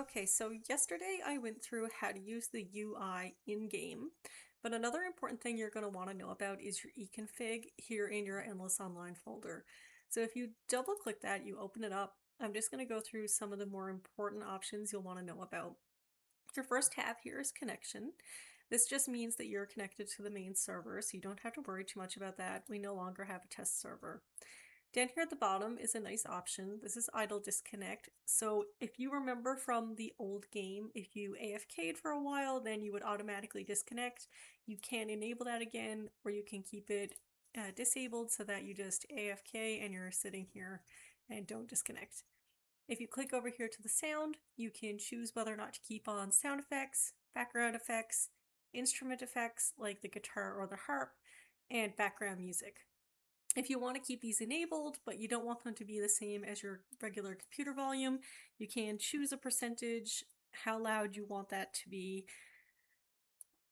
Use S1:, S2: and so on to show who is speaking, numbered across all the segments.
S1: Okay, so yesterday I went through how to use the UI in-game, but another important thing you're going to want to know about is your econfig here in your Endless Online folder. So if you double click that, you open it up. I'm just going to go through some of the more important options you'll want to know about. Your first tab here is connection. This just means that you're connected to the main server, so you don't have to worry too much about that. We no longer have a test server. Down here at the bottom is a nice option. This is idle disconnect. So if you remember from the old game, if you AFK'd for a while, then you would automatically disconnect. You can enable that again, or you can keep it disabled so that you just AFK and you're sitting here and don't disconnect. If you click over here to the sound, you can choose whether or not to keep on sound effects, background effects, instrument effects like the guitar or the harp, and background music. If you want to keep these enabled, but you don't want them to be the same as your regular computer volume, you can choose a percentage, how loud you want that to be.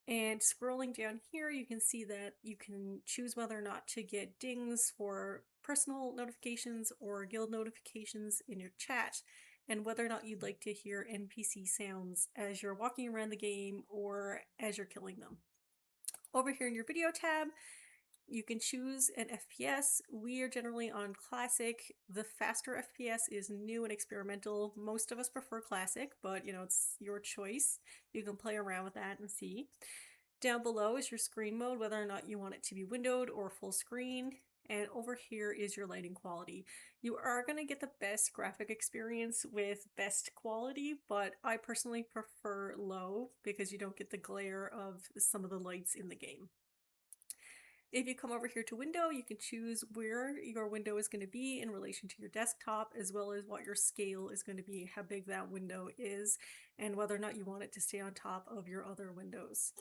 S1: And scrolling down here, you can see that you can choose whether or not to get dings for personal notifications or guild notifications in your chat, and whether or not you'd like to hear NPC sounds as you're walking around the game or as you're killing them. Over here in your video tab, you can choose an FPS. We are generally on classic. The faster FPS is new and experimental. Most of us prefer classic, but it's your choice. You can play around with that and see. Down below is your screen mode, whether or not you want it to be windowed or full screen. And over here is your lighting quality. You are going to get the best graphic experience with best quality, but I personally prefer low because you don't get the glare of some of the lights in the game. If you come over here to window, you can choose where your window is going to be in relation to your desktop, as well as what your scale is going to be, how big that window is, and whether or not you want it to stay on top of your other windows.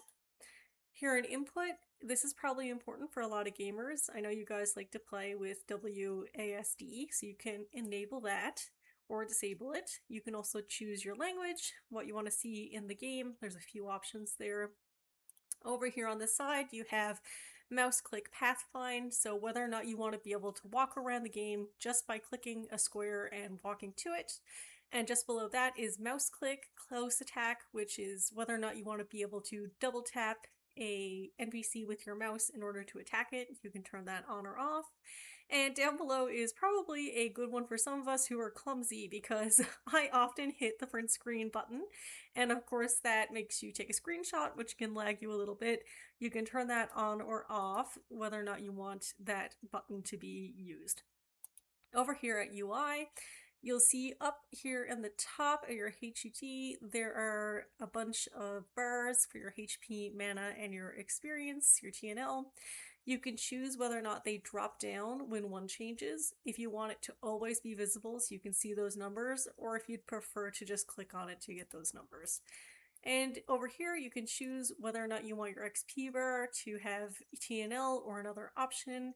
S1: Here in input, this is probably important for a lot of gamers. I know you guys like to play with WASD, so you can enable that or disable it. You can also choose your language, what you want to see in the game. There's a few options there. Over here on the side, you have mouse click pathfind, so whether or not you want to be able to walk around the game just by clicking a square and walking to it. And just below that is mouse click close attack, which is whether or not you want to be able to double tap a NPC with your mouse in order to attack it. You can turn that on or off. And down below is probably a good one for some of us who are clumsy, because I often hit the print screen button, and of course that makes you take a screenshot, which can lag you a little bit. You can turn that on or off, whether or not you want that button to be used. Over here at UI, you'll see up here in the top of your HUD, there are a bunch of bars for your HP, mana, and your experience, your TNL. You can choose whether or not they drop down when one changes. If you want it to always be visible so you can see those numbers, or if you'd prefer to just click on it to get those numbers. And over here, you can choose whether or not you want your XP bar to have TNL or another option,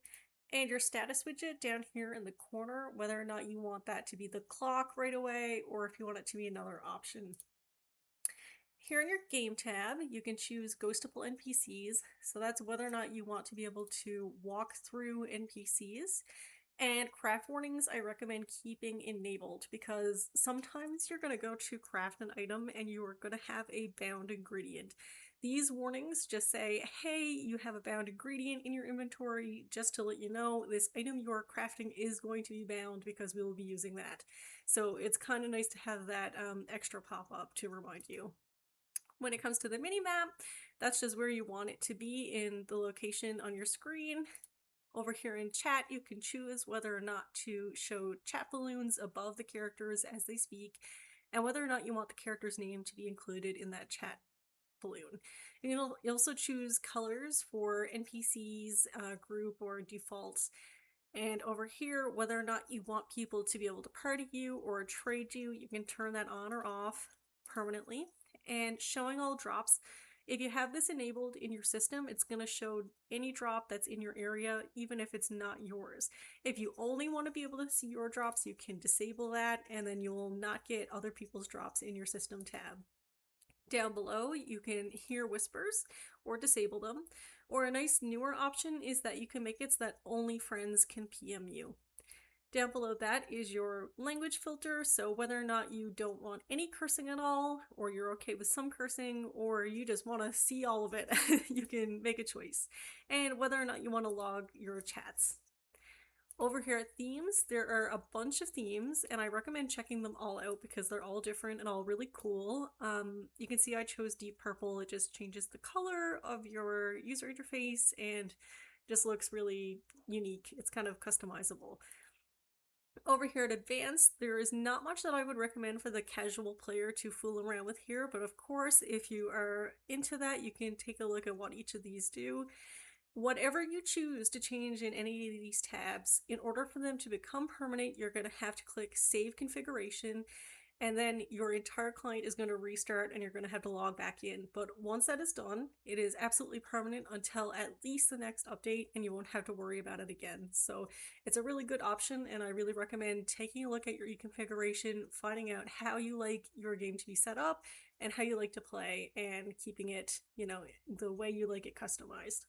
S1: and your status widget down here in the corner, whether or not you want that to be the clock right away or if you want it to be another option. Here in your game tab, you can choose ghostable NPCs. So that's whether or not you want to be able to walk through NPCs. And craft warnings, I recommend keeping enabled, because sometimes you're going to go to craft an item and you are going to have a bound ingredient. These warnings just say, hey, you have a bound ingredient in your inventory. Just to let you know, this item you are crafting is going to be bound because we will be using that. So it's kind of nice to have that extra pop-up to remind you. When it comes to the mini-map, that's just where you want it to be in the location on your screen. Over here in chat, you can choose whether or not to show chat balloons above the characters as they speak, and whether or not you want the character's name to be included in that chat balloon. And you'll also choose colors for NPCs, group, or defaults. And over here, whether or not you want people to be able to party you or trade you, you can turn that on or off permanently. And showing all drops, if you have this enabled in your system, it's going to show any drop that's in your area, even if it's not yours. If you only want to be able to see your drops, you can disable that, and then you will not get other people's drops in your system tab. Down below, you can hear whispers or disable them. Or a nice newer option is that you can make it so that only friends can PM you. Down below that is your language filter, so whether or not you don't want any cursing at all, or you're okay with some cursing, or you just want to see all of it, you can make a choice. And whether or not you want to log your chats. Over here at themes, there are a bunch of themes, and I recommend checking them all out because they're all different and all really cool. You can see I chose Deep Purple. It just changes the color of your user interface and just looks really unique. It's kind of customizable. Over here at Advanced, there is not much that I would recommend for the casual player to fool around with here, but of course, if you are into that, you can take a look at what each of these do. Whatever you choose to change in any of these tabs, in order for them to become permanent, you're going to have to click Save Configuration, and then your entire client is going to restart and you're going to have to log back in. But once that is done, it is absolutely permanent until at least the next update, and you won't have to worry about it again. So it's a really good option, and I really recommend taking a look at your e-configuration, finding out how you like your game to be set up and how you like to play, and keeping it, the way you like it customized.